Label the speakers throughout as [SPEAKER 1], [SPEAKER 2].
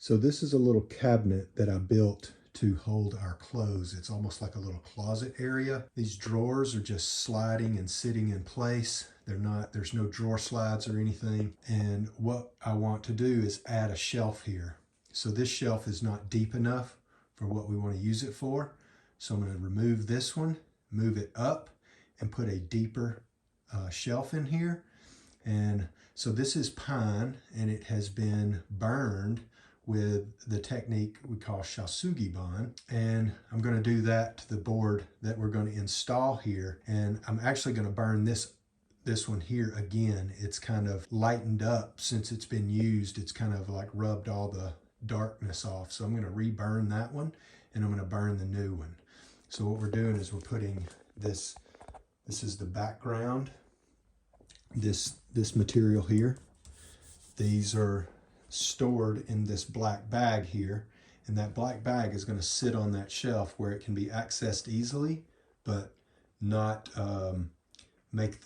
[SPEAKER 1] So this is a little cabinet that I built to hold our clothes. It's almost like a little closet area. These drawers are just sliding and sitting in place. There's no drawer slides or anything. And what I want to do is add a shelf here. So this shelf is not deep enough for what we want to use it for. So I'm going to remove this one, move it up, and put a deeper shelf in here. And so this is pine, and it has been burned with the technique we call Shou bond. And I'm going to do that to the board that we're going to install here. And I'm actually going to burn this one here again. It's kind of lightened up since it's been used. It's kind of like rubbed all the darkness off. So I'm going to reburn that one, and I'm going to burn the new one. So what we're doing is we're putting this is the background, this material here. These are stored in this black bag here, and that black bag is going to sit on that shelf where it can be accessed easily, but not make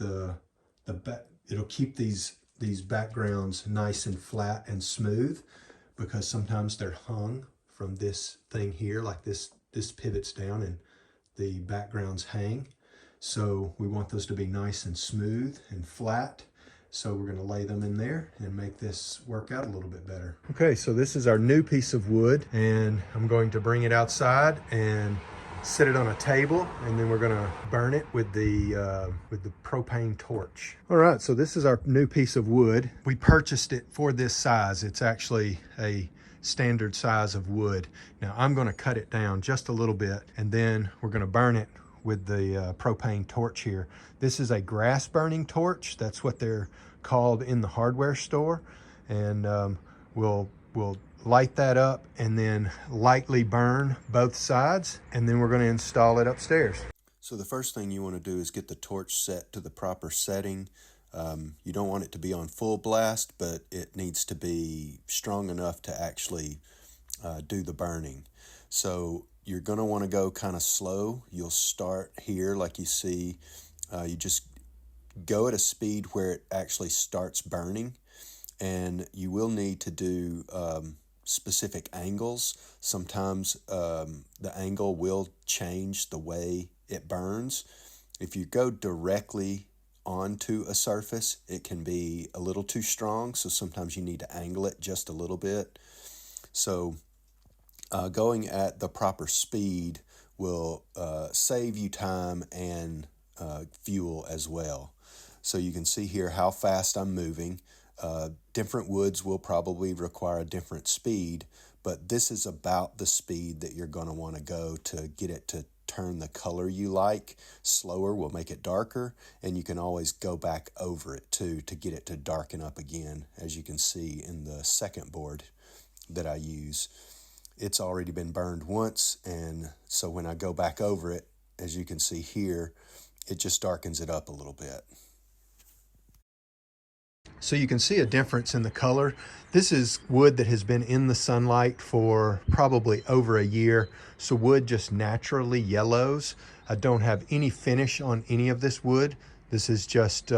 [SPEAKER 1] it'll keep these backgrounds nice and flat and smooth, because sometimes they're hung from this thing here, like this pivots down and the backgrounds hang. So we want those to be nice and smooth and flat. So we're going to lay them in there and make this work out a little bit better. Okay, so this is our new piece of wood, and I'm going to bring it outside and set it on a table, and then we're going to burn it with the propane torch. All right, so this is our new piece of wood. We purchased it for this size. It's actually a standard size of wood. Now I'm going to cut it down just a little bit, and then we're going to burn it with the propane torch here. This is a grass burning torch. That's what they're called in the hardware store. And we'll light that up and then lightly burn both sides, and then we're going to install it upstairs.
[SPEAKER 2] So the first thing you want to do is get the torch set to the proper setting. You don't want it to be on full blast, but it needs to be strong enough to actually do the burning. So you're going to want to go kind of slow. You'll start here like you see. You just go at a speed where it actually starts burning, and you will need to do specific angles. Sometimes the angle will change the way it burns. If you go directly onto a surface, it can be a little too strong, so sometimes you need to angle it just a little bit. So going at the proper speed will save you time and fuel as well. So you can see here how fast I'm moving. Different woods will probably require a different speed, but this is about the speed that you're going to want to go to get it to turn the color you like. Slower will make it darker, and you can always go back over it too to get it to darken up again, as you can see in the second board that I use. It's already been burned once, and so when I go back over it, as you can see here, it just darkens it up a little bit.
[SPEAKER 1] So you can see a difference in the color. This is wood that has been in the sunlight for probably over a year, so wood just naturally yellows. I don't have any finish on any of this wood. This is just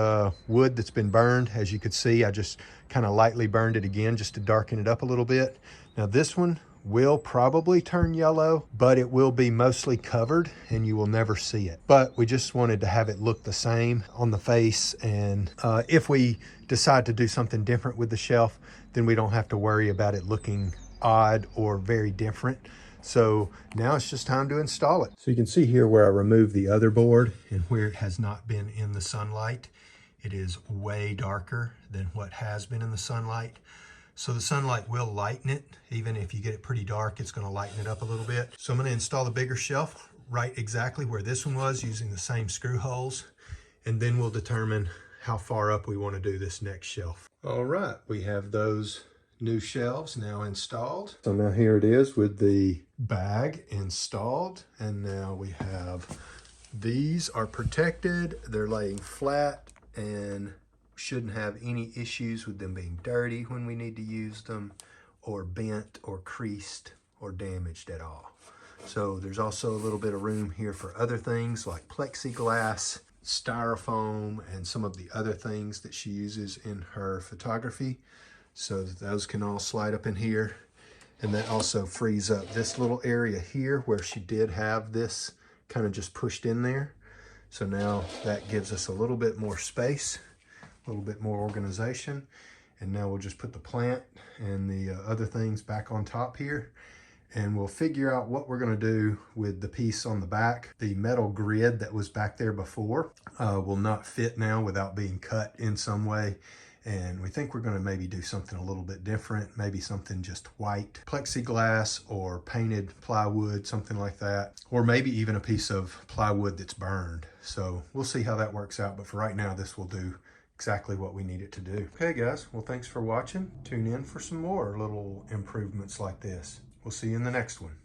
[SPEAKER 1] wood that's been burned. As you could see, I just kind of lightly burned it again just to darken it up a little bit. Now this one will probably turn yellow, but it will be mostly covered and you will never see it. But we just wanted to have it look the same on the face, and if we decide to do something different with the shelf, then we don't have to worry about it looking odd or very different. So now it's just time to install it. So you can see here where I removed the other board and where it has not been in the sunlight. It is way darker than what has been in the sunlight. So the sunlight will lighten it. Even if you get it pretty dark, it's going to lighten it up a little bit. So I'm going to install the bigger shelf right exactly where this one was, using the same screw holes, and then we'll determine how far up we want to do this next shelf. All right, we have those new shelves now installed. So now here it is with the bag installed, and now we have these are protected. They're laying flat and shouldn't have any issues with them being dirty when we need to use them, or bent or creased or damaged at all. So there's also a little bit of room here for other things like plexiglass, styrofoam, and some of the other things that she uses in her photography. So those can all slide up in here. And that also frees up this little area here where she did have this kind of just pushed in there. So now that gives us a little bit more space, a little bit more organization. And now we'll just put the plant and the other things back on top here. And we'll figure out what we're going to do with the piece on the back. The metal grid that was back there before will not fit now without being cut in some way. And we think we're going to maybe do something a little bit different, maybe something just white plexiglass or painted plywood, something like that. Or maybe even a piece of plywood that's burned. So we'll see how that works out. But for right now, this will do exactly what we need it to do. Okay guys, well thanks for watching. Tune in for some more little improvements like this. We'll see you in the next one.